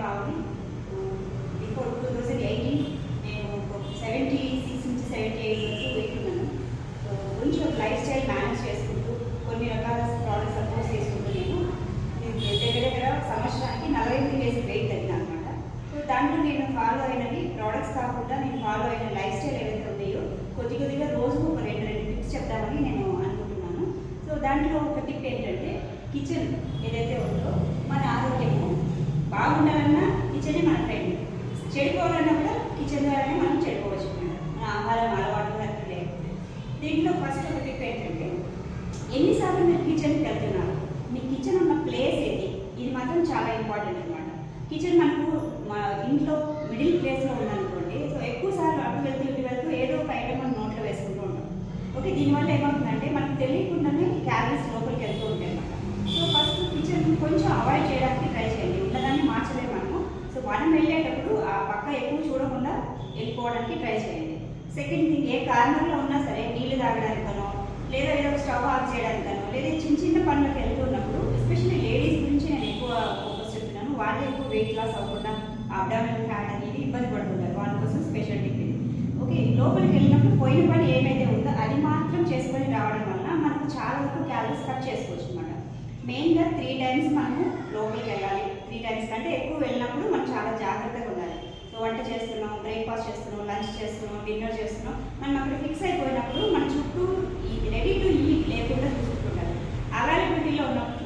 Pavani. Before 2018 నేను 76 నుంచి 78 వరకు వెయిట్ ఉన్నాను. సో కొంచెం లైఫ్ స్టైల్ మేనేజ్ చేసుకుంటూ కొన్ని రకాల ప్రోడక్ట్స్ అప్రోచ్ చేసుకుంటూ నేను దగ్గర సంవత్సరానికి 43 కేజీ వెయిట్ తగ్గినా అనమాట. సో దాంట్లో నేను ఫాలో అయినవి ప్రోడక్ట్స్ కాకుండా నేను ఫాలో అయిన లైఫ్ స్టైల్ ఏవైతే ఉన్నాయో కొద్దిగా రోజుకు ఒక రెండు టిప్స్ చెప్తామని నేను అనుకుంటున్నాను. సో దాంట్లో ఒక టిప్ ఏంటంటే కిచెన్ ఏదైతే ఉందో మన ఆరోగ్యము బాగుండాలన్నా కిచెనే మన ఫ్రెండ్, చెడిపోవాలన్నా కూడా కిచెన్ ద్వారానే మనం చెడిపోవచ్చు అనమాట. మన ఆహారం అలవాటు అట్లా లేకపోతే. దీంట్లో ఫస్ట్ ఒక టిప్ ఏంటంటే ఎన్నిసార్లు మీరు కిచెన్కి వెళ్తున్నారు, మీ కిచెన్ ఉన్న ప్లేస్ ఏది, ఇది మాత్రం చాలా ఇంపార్టెంట్ అనమాట. కిచెన్ మనకు మా ఇంట్లో మిడిల్ ప్లేస్లో ఉందనుకోండి, సో ఎక్కువసార్లు అటు వెళ్తూ ఏదో ఒక ఐటమ్ మనం నోట్లో వేసుకుంటూ ఉంటాం. ఓకే, దీనివల్ల ఏమవుతుందంటే మనకు తెలియకుండానే క్యాలరీస్ లోపలికి వెళ్తూ ఉంటాయి అన్నమాట. సో ఫస్ట్ కిచెన్ కొంచెం అవాయిడ్ చేయడానికి ట్రై చేయండి, ఉన్నదాన్ని మార్చలేము మనము. సో మనం వెళ్ళేటప్పుడు ఆ పక్క ఎక్కువ చూడకుండా వెళ్ళిపోవడానికి ట్రై చేయండి. సెకండ్ థింగ్, ఏ కార్నర్లో ఉన్నా సరే నీళ్లు తాగడానికనో లేదా ఏదో స్టవ్ ఆఫ్ చేయడానికనో లేదా చిన్న పనులకు వెళ్తున్నప్పుడు, ఎస్పెషల్లీ లేడీస్ గురించి నేను ఎక్కువ ఫోకస్ చెప్తున్నాను. వాళ్ళు ఎక్కువ వెయిట్ లాస్ అవ్వకుండా అబ్డామినల్ ఫ్యాట్ అనేది ఇబ్బంది పడుతుంటారు, వాళ్ళ కోసం స్పెషల్ టిప్ ఇది. ఓకే, లోపలికి వెళ్ళినప్పుడు పోయిన పని ఏమైతే ఉందో అది మాత్రం చేసుకొని రావడం వల్ల మనకు చాలా వరకు క్యాలరీస్ కట్ చేసుకోవచ్చు అనమాట. మెయిన్గా 3 times మనము లోపలికి వెళ్ళాలి. 3 times కంటే ఎక్కువ వెళ్ళినప్పుడు మనం చాలా జాగ్రత్తగా ఉండాలి. సో వంట చేస్తున్నాం, బ్రేక్ఫాస్ట్ చేస్తున్నాం, లంచ్ చేస్తున్నాం, డిన్నర్ చేస్తున్నాం, మనం అక్కడ ఫిక్స్ అయిపోయినప్పుడు మన చుట్టూ ఈ రెడీ టు ఈట్ లేకుండా చూసుకుంటుంటారు. అవైలబిలిటీలో ఉన్నప్పుడు